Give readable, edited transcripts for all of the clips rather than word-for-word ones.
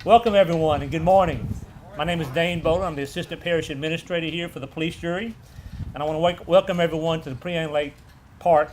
Welcome everyone and good morning. My name is Dane Bowler. I'm the Assistant Parish Administrator here for the police jury. And I want to welcome everyone to the Prien Lake Park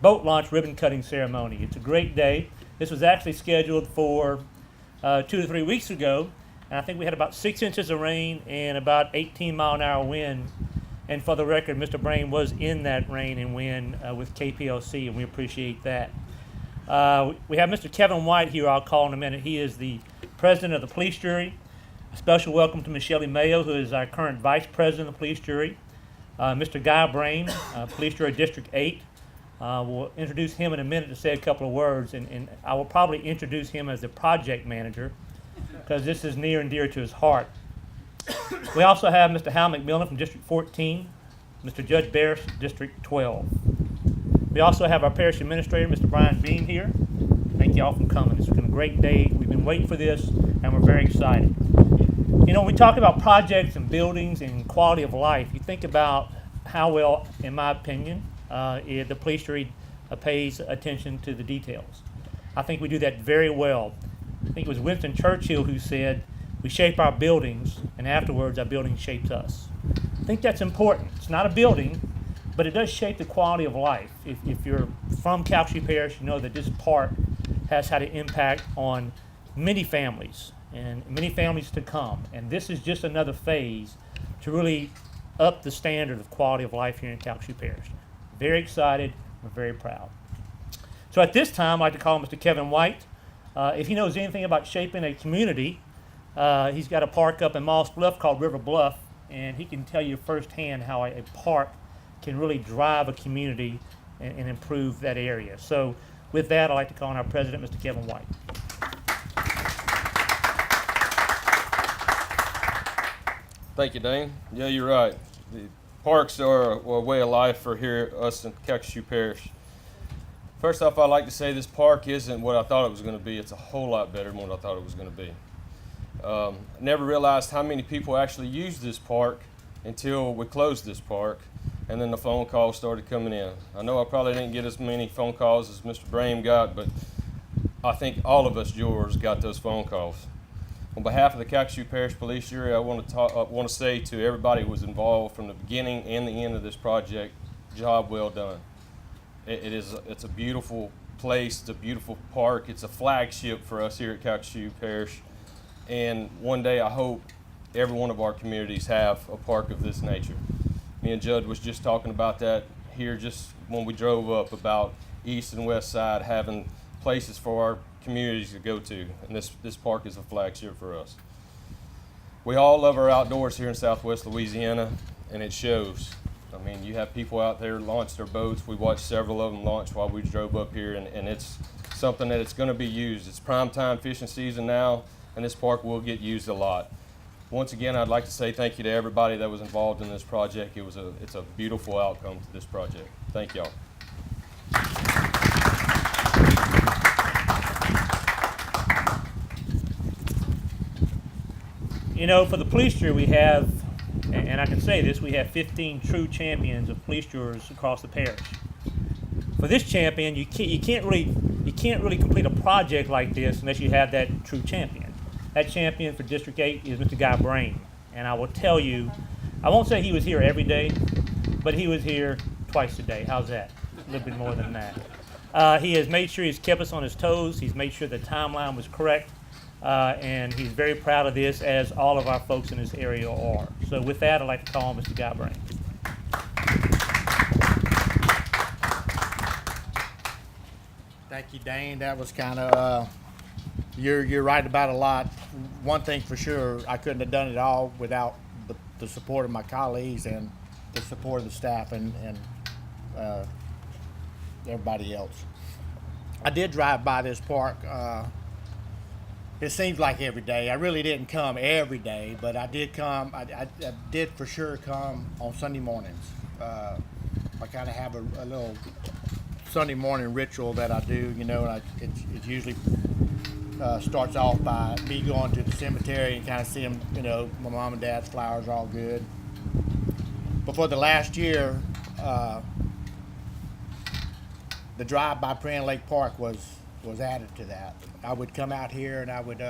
boat launch ribbon cutting ceremony. It's a great day. This was actually scheduled for 2 to 3 weeks ago. And I think we had about 6 inches of rain and about 18-mile-an-hour wind. And for the record, Mr. Prien was in that rain and wind with KPLC, and we appreciate that. We have Mr. Kevin White here. I'll call in a minute. He is the president of the police jury. A special welcome to Michelle Mayo, who is our current vice president of the police jury. Mr. Guy Prien, police jury District 8. We'll introduce him in a minute to say a couple of words, and I will probably introduce him as the project manager because this is near and dear to his heart. We also have Mr. Hal McMillan from District 14, Mr. Judge Barris, District 12. We also have our parish administrator, Mr. Brian Bean, here. Thank you all for coming. It's been a great day. We've been waiting for this, and we're very excited. You know, when we talk about projects and buildings and quality of life, you think about how well, in my opinion, the police jury pays attention to the details. I think we do that very well. I think it was Winston Churchill who said, "We shape our buildings, and afterwards our building shapes us." I think that's important. It's not a building, but it does shape the quality of life. If you're from Calcasieu Parish, you know that this park has had an impact on many families and many families to come. And this is just another phase to really up the standard of quality of life here in Calcasieu Parish. Very excited. We're very proud. So at this time, I'd like to call Mr. Kevin White. If he knows anything about shaping a community, he's got a park up in Moss Bluff called River Bluff, and he can tell you firsthand how a park can really drive a community and improve that area. So with that, I'd like to call on our president, Mr. Kevin White. Thank you, Dane. Yeah, you're right. The parks are a way of life for here, us in Calcasieu Parish. First off, I'd like to say this park isn't what I thought it was going to be. It's a whole lot better than what I thought it was going to be. I never realized how many people actually use this park until we closed this park, and then the phone calls started coming in. I know I probably didn't get as many phone calls as Mr. Prien got, but I think all of us jurors got those phone calls. On behalf of the Calcasieu Parish Police Jury, I want to say to everybody who was involved from the beginning and the end of this project, job well done. It's a beautiful place, it's a beautiful park, it's a flagship for us here at Calcasieu Parish, and one day I hope every one of our communities have a park of this nature. Me and Judd was just talking about that here just when we drove up, about east and west side having places for our communities to go to, and this park is a flagship for us. We all love our outdoors here in Southwest Louisiana, and it shows. I mean, you have people out there launch their boats. We watched several of them launch while we drove up here, and it's something that it's going to be used. It's prime time fishing season now, and this park will get used a lot. Once again, I'd like to say thank you to everybody that was involved in this project. It's a beautiful outcome to this project. Thank y'all. You know, for the police jury, we have, and I can say this, we have 15 true champions of police jurors across the parish. For this champion, you can't really complete a project like this unless you have that true champion. That champion for District 8 is Mr. Guy Prien. And I will tell you, I won't say he was here every day, but he was here twice a day. How's that? A little bit more than that. He has made sure he's kept us on his toes. He's made sure the timeline was correct. And he's very proud of this, as all of our folks in this area are. So with that, I'd like to call on Mr. Guy Prien. Thank you, Dane. That was kind of, you're right about a lot. One thing for sure, I couldn't have done it all without the support of my colleagues and the support of the staff and everybody else. I did drive by this park. It seems like every day. I really didn't come every day, but I did come. I did for sure come on Sunday mornings. I kind of have a little Sunday morning ritual that I do, you know, and it usually starts off by me going to the cemetery and kind of seeing, you know, my mom and dad's flowers are all good. But for the last year, the drive by Prien Lake Park was added to that. I would come out here and I would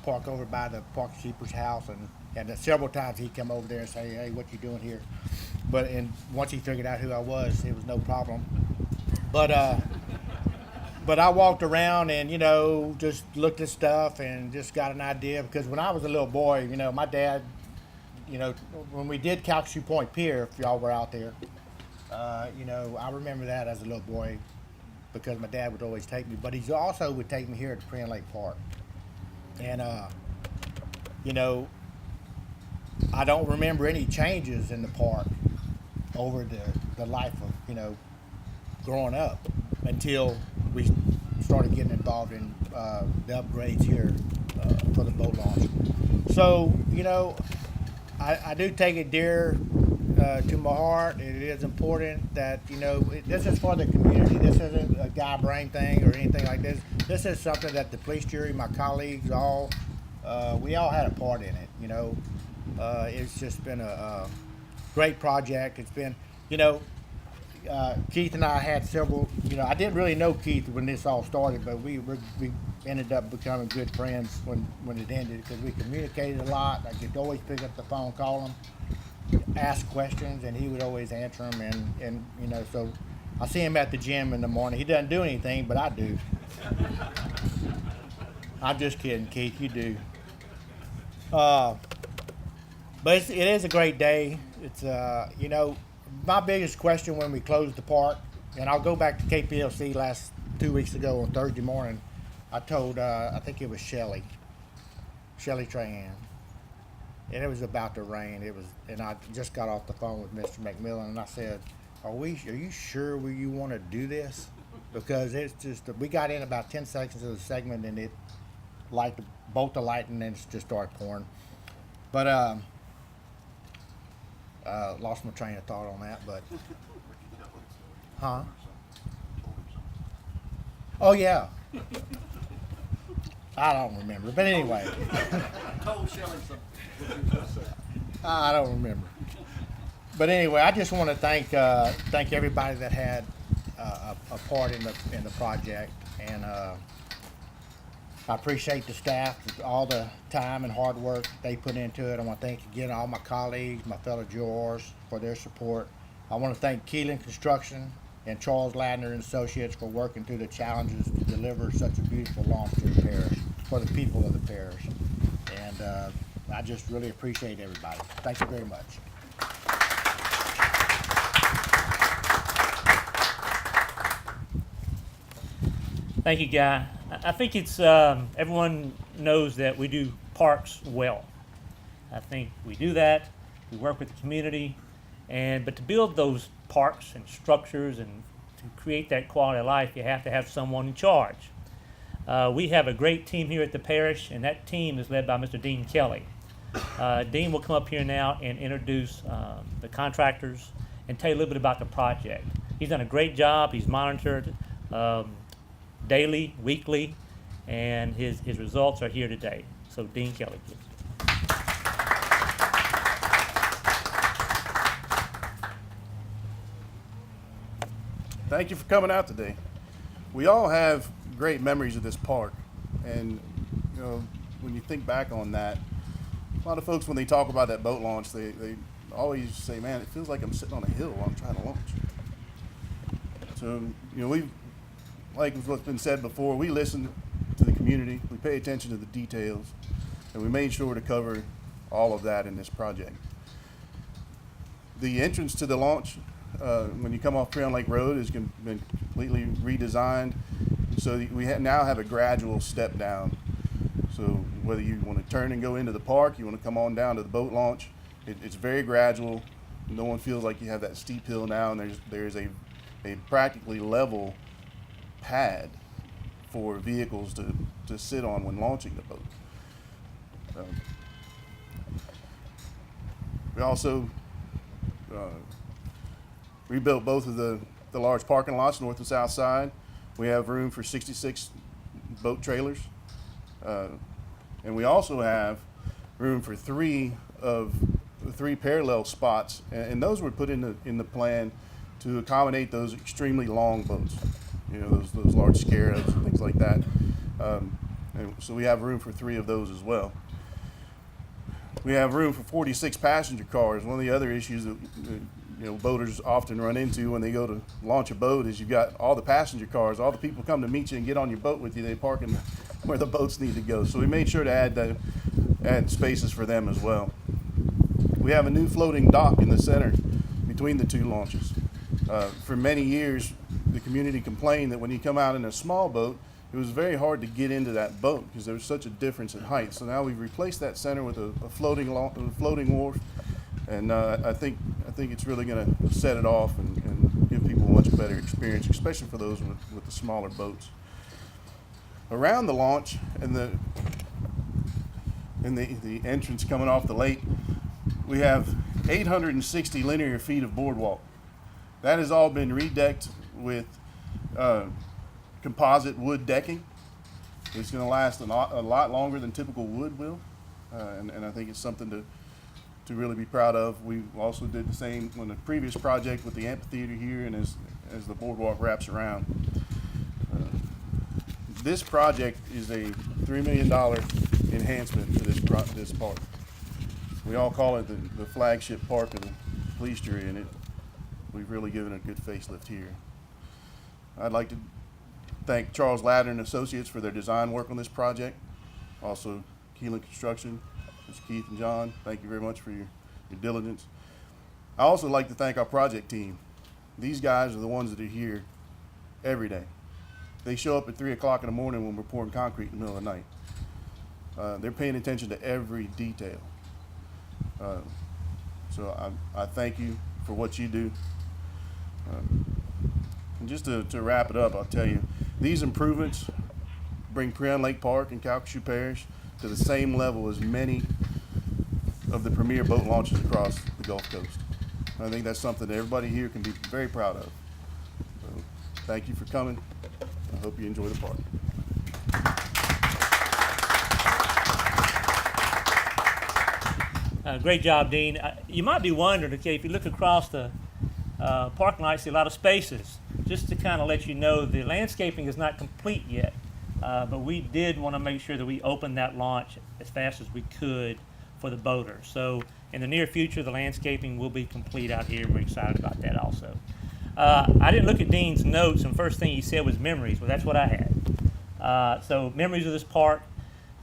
park over by the park keeper's house, and several times he'd come over there and say, "Hey, what you doing here?" And once he figured out who I was, it was no problem. But I walked around and just looked at stuff and just got an idea, because when I was a little boy, my dad, when we did Calcasieu Point Pier, if y'all were out there, I remember that as a little boy, because my dad would always take me, but he also would take me here to Prien Lake Park. And, I don't remember any changes in the park over the life of, growing up, until we started getting involved in the upgrades here for the boat launch. So, I do take it dear to my heart. It is important that, this is for the community. This isn't a guy brain thing or anything like this. This is something that the police jury, my colleagues, we all had a part in it, It's just been a great project. It's been, Keith and I had several, I didn't really know Keith when this all started, but we ended up becoming good friends when it ended, because we communicated a lot. I could always pick up the phone, call him, ask questions, and he would always answer them. And so I see him at the gym in the morning. He doesn't do anything, but I do. I'm just kidding, Keith, you do. But it is a great day. It's, my biggest question when we closed the park, and I'll go back to KPLC 2 weeks ago on Thursday morning. I told, I think it was Shelly Prien, and it was about to rain. And I just got off the phone with Mr. McMillan, and I said, are you sure you want to do this? Because it's just, we got in about 10 seconds of the segment, and it bolt the light, and then it just started pouring. But lost my train of thought on that, but oh yeah, I don't remember, but anyway. I told Shelly something. What you just said. I don't remember, but anyway, I just want to thank everybody that had a part in the project, and I appreciate the staff, all the time and hard work they put into it. I want to thank again all my colleagues, my fellow jurors, for their support. I want to thank Keelan Construction and Charles Ladner and Associates for working through the challenges to deliver such a beautiful launch to the parish, for the people of the parish. And I just really appreciate everybody. Thank you very much. Thank you, Guy. I think it's everyone knows that we do parks well. I think we do that. We work with the community, but to build those parks and structures and to create that quality of life, you have to have someone in charge. We have a great team here at the parish, and that team is led by Mr. Dean Kelly. Dean will come up here now and introduce the contractors and tell you a little bit about the project. He's done a great job. He's monitored daily, weekly, and his results are here today. So Dean Kelly, please. Thank you for coming out today. We all have great memories of this park, and when you think back on that, a lot of folks, when they talk about that boat launch, they always say, man, it feels like I'm sitting on a hill while I'm trying to launch. So we, like what's been said before, we listen to the community, we pay attention to the details, and we made sure to cover all of that in this project. The entrance to the launch, when you come off Prien Lake Road, has been completely redesigned, so we now have a gradual step down. So whether you want to turn and go into the park, you want to come on down to the boat launch, it's very gradual. No one feels like you have that steep hill now, and there's a practically level pad for vehicles to sit on when launching the boat. We also rebuilt both of the large parking lots, north and south side. We have room for 66 boat trailers. And we also have room for three parallel spots, and those were put in the plan to accommodate those extremely long boats, those large scarabs and things like that. And so we have room for 3 of those as well. We have room for 46 passenger cars. One of the other issues that boaters often run into when they go to launch a boat is you've got all the passenger cars, all the people come to meet you and get on your boat with you. They park in where the boats need to go. So we made sure to add spaces for them as well. We have a new floating dock in the center between the 2 launches. For many years, the community complained that when you come out in a small boat, it was very hard to get into that boat because there was such a difference in height. So now we've replaced that center with a floating wharf, and I think it's really going to set it off and give people a much better experience, especially for those with the smaller boats. Around the launch and the entrance coming off the lake, we have 860 linear feet of boardwalk. That has all been redecked with composite wood decking. It's going to last a lot longer than typical wood will, and I think it's something to really be proud of. We also did the same on the previous project with the amphitheater here, and as the boardwalk wraps around. This project is a $3 million enhancement to this park. We all call it the flagship park of the police jury, and we've really given it a good facelift here. I'd like to thank Charles Ladder and Associates for their design work on this project. Also, Keelan Construction, Mr. Keith and John, thank you very much for your diligence. I also like to thank our project team. These guys are the ones that are here every day. They show up at 3 o'clock in the morning when we're pouring concrete in the middle of the night. They're paying attention to every detail. So I thank you for what you do. And just to wrap it up, I'll tell you, these improvements bring Prien Lake Park and Calcasieu Parish to the same level as many of the premier boat launches across the Gulf Coast. And I think that's something that everybody here can be very proud of. So, thank you for coming. I hope you enjoy the park. Great job, Dean. You might be wondering, okay, if you look across the parking lot, you see a lot of spaces. Just to kind of let you know, the landscaping is not complete yet, but we did want to make sure that we opened that launch as fast as we could for the boaters. So in the near future, the landscaping will be complete out here. We're excited about that also. I didn't look at Dean's notes, and first thing he said was memories. Well, that's what I had. So memories of this park.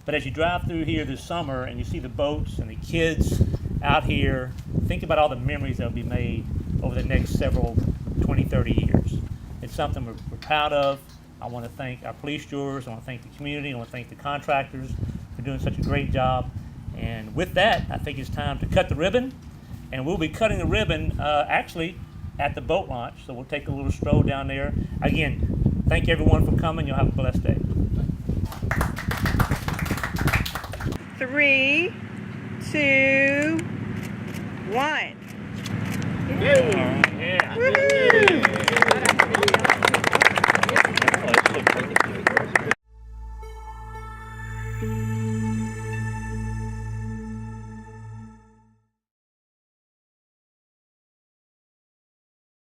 But as you drive through here this summer and you see the boats and the kids out here, think about all the memories that will be made over the next several 20, 30 years. It's something we're proud of. I want to thank our police jurors. I want to thank the community. I want to thank the contractors for doing such a great job. And with that, I think it's time to cut the ribbon. And we'll be cutting the ribbon actually at the boat launch. So we'll take a little stroll down there. Again, thank everyone for coming. You'll have a blessed day. 3, 2, 1. Yeah. Woohoo!